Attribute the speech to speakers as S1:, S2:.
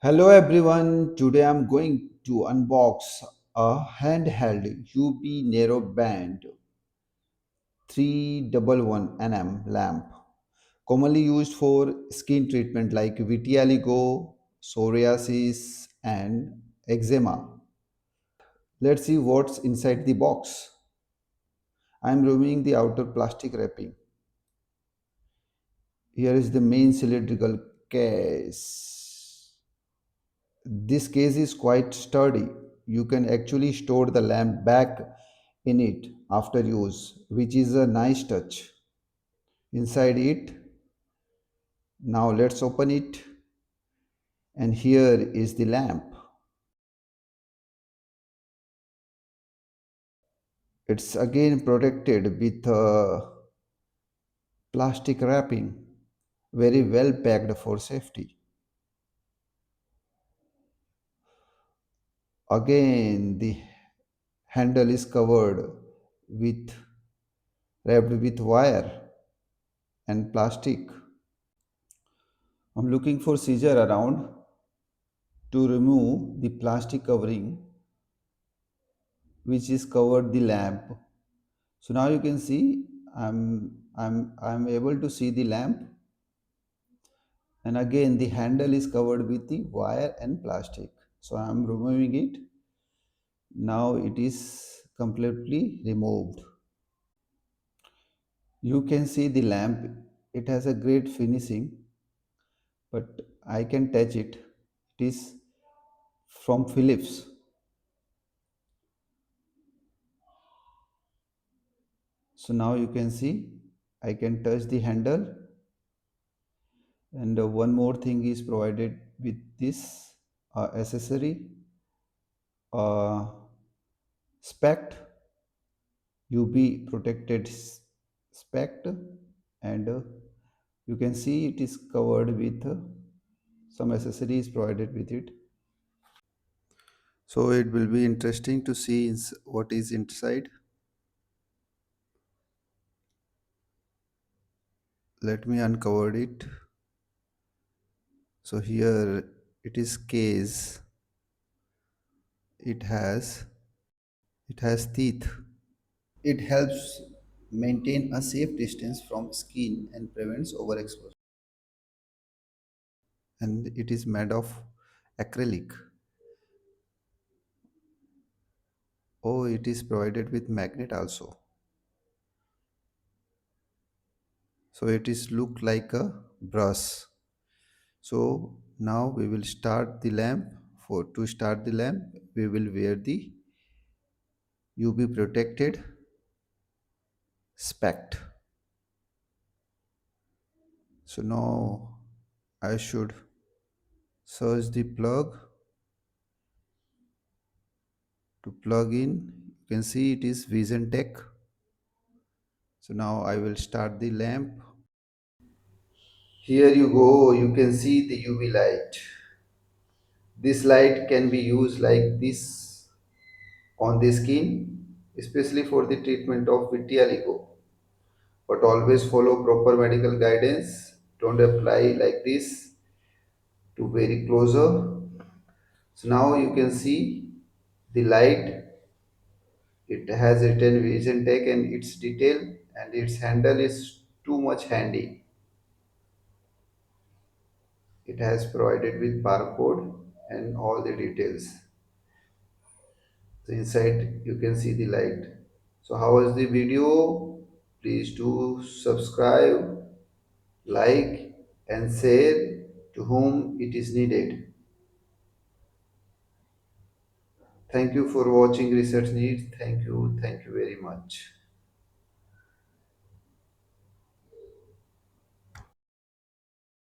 S1: Hello everyone, today I'm going to unbox a handheld UV Narrow Band 311 nm lamp, commonly used for skin treatment like vitiligo, psoriasis, and eczema. Let's see what's inside the box. I'm removing the outer plastic wrapping. Here is the main cylindrical case. This case is quite sturdy. You can actually store the lamp back in it after use, which is a nice touch. Inside it, now let's open it, and here is the lamp. It's again protected with plastic wrapping, very well packed for safety. Again, the handle is covered with wrapped with wire and plastic. I'm looking for scissor around to remove the plastic covering which is covered the lamp. So now you can see I'm able to see the lamp, and again the handle is covered with the wire and plastic. So I'm removing it. Now it is completely removed. You can see the lamp. It has a great finishing, but I can touch it. It is from Philips. So now you can see I can touch the handle, and one more thing is provided with this accessory, uh, spect UV protected spect, and you can see it is covered with some accessories provided with it. So it will be interesting to see what is inside. Let me uncover it. So here it is case. It has teeth. It helps maintain a safe distance from skin and prevents overexposure. And it is made of acrylic. Oh, it is provided with magnet also. So it is look like a brush. So now we will start the lamp. For to start the lamp, we will wear the UV protected spect. So now I should search the plug to plug in. You can see it is Vision Tech. So now I will start the lamp. Here you go, you can see the UV light. This light can be used like this on the skin, especially for the treatment of vitiligo. But always follow proper medical guidance. Don't apply like this to very closer. So now you can see the light. It has written Vision Tech and its detail, and its handle is too much handy. It has provided with barcode and all the details. So inside you can see the light. So how was the video? Please do subscribe, like, and share to whom it is needed. Thank you for watching Research Needs. Thank you very much.